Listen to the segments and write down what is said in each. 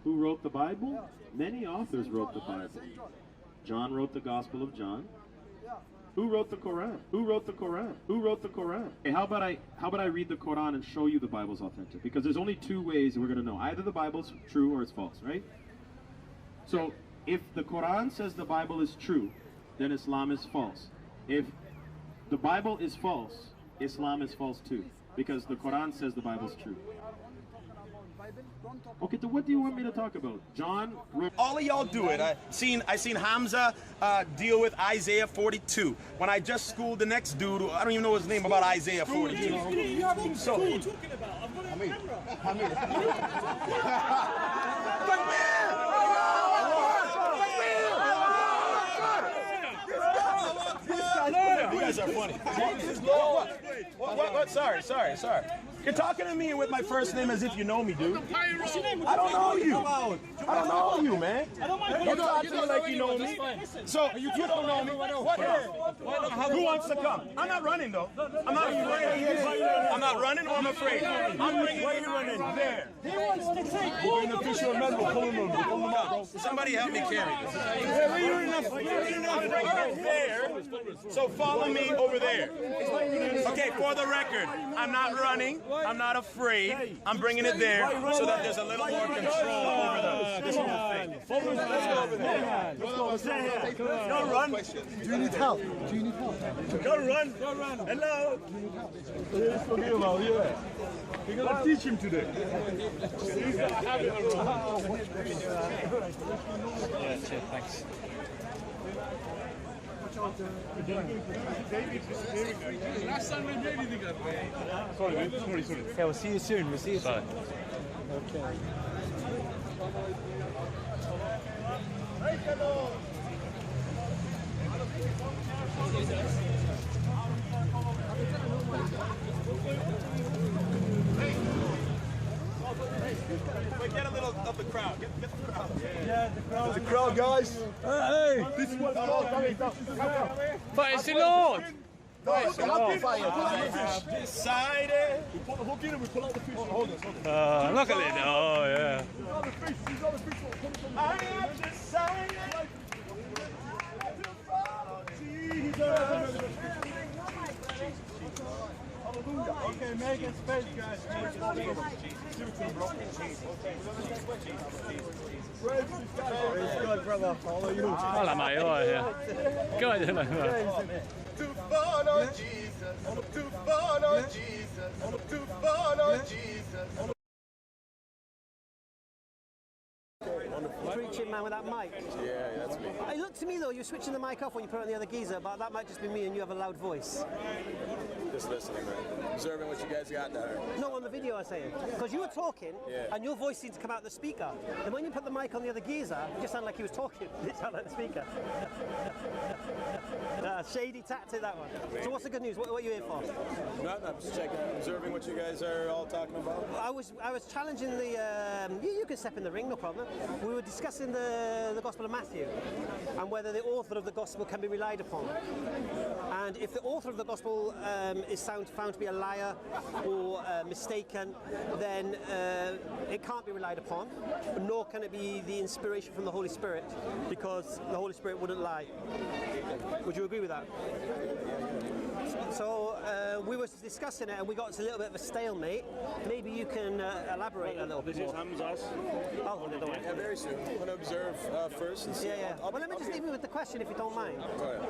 Who wrote the Bible? Many authors wrote the Bible. John wrote the Gospel of John. Who wrote the Quran? Who wrote the Quran? Who wrote the Quran? Hey, how about I read the Quran and show you the Bible's authentic? Because there's only two ways we're going to know. Either the Bible's true or it's false, right? So if the Quran says the Bible is true, then Islam is false. If the Bible is false, Islam is false too. Because the Quran says the Bible is true. Okay, so what do you want me to talk about? John wrote... All of y'all do it. I seen Hemza deal with Isaiah 42. When I just schooled the next dude, I don't even know his name, about Isaiah 42. So, what are you talking about? I've got You guys are funny. What? Sorry. You're talking to me with my first name as if you know me, dude. I don't know you. I don't know you, man. You talk to me like you know me. So, you don't know me. What? Who wants to come? I'm not running, though. I'm not afraid. I'm not running or I'm afraid. I'm bringing you running. There. He wants to take an official member. Pull him up. Somebody help me carry this. I'm bringing there. So follow me over there. Okay, for the record, I'm not running. I'm not afraid. I'm bringing it there so that there's a little more control over this whole thing. Let's go over there. Don't run. Do you need help? Don't run. Hello. Yes, forgive him, yeah. We're going to teach him today. Yeah, cheers, thanks. Sorry. Okay, we'll see you soon. Okay. Get a little of the crowd. Get the crowd. Yeah, the crowd, guys. Hey, this is what Praise the Lord! Praise the Lord. Decided. We put the hook in and we pull out the fish. Hold this. Look at it. Oh, yeah. These are the fish. I have decided to follow Jesus. Okay, making space, guys. Praise God, brother. Follow you. Hello, mate. All right, yeah. Good. To follow Jesus. To follow Jesus. To follow Jesus. Preaching man with that mic. Yeah, that's me. It looked to me though, you're switching the mic off when you put it on the other geezer, but that might just be me and you have a loud voice. Just listening, man. Observing what you guys got there. No, on the video I'm saying. Because you were talking, and your voice seemed to come out the speaker. And when you put the mic on the other geezer, it just sounded like he was talking. It sounded like the speaker. Shady tactic, that one. So what's the good news? What are you here for? Nothing, I'm just checking, observing what you guys are all talking about. I was challenging the... you can step in the ring, no problem. We were discussing the Gospel of Matthew and whether the author of the Gospel can be relied upon. And if the author of the Gospel is found to be a liar or mistaken, then it can't be relied upon, nor can it be the inspiration from the Holy Spirit, because the Holy Spirit wouldn't lie. Would you agree with that? So we were discussing it and we got to a little bit of a stalemate. Maybe you can elaborate a little bit more. This is Hemza's. Oh, no, don't worry. Yeah, very soon. I'm going to observe first and see. Yeah. Well, let me just leave you with the question, if you don't mind. Go ahead.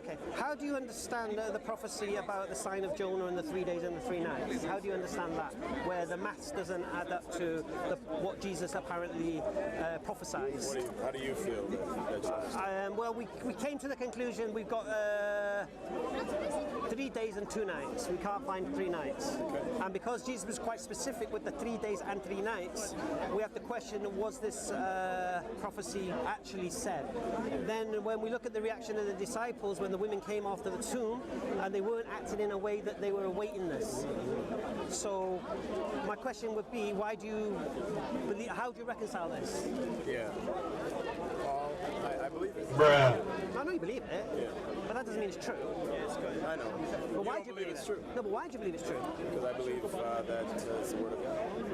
Okay. How do you understand the prophecy about the sign of Jonah and the 3 days and the 3 nights? How do you understand that? Where the maths doesn't add up to what Jesus apparently prophesies. How do you feel that you understand? Well, we came to the conclusion we've got 3 days and 2 nights. We can't find 3 nights. And because Jesus was quite specific with the 3 days and 3 nights, we have to question, was this prophecy actually said? Then when we look at the reaction of the disciples when the women came after the tomb and they weren't acting in a way that they were awaiting this. So my question would be, why do you believe, how do you reconcile this? Yeah. Well, I believe it. Bruh. I know you believe it, but that doesn't mean it's true. I know. But why do you believe it's true? No, but why do you believe it's true? Because I believe that it's the Word of God.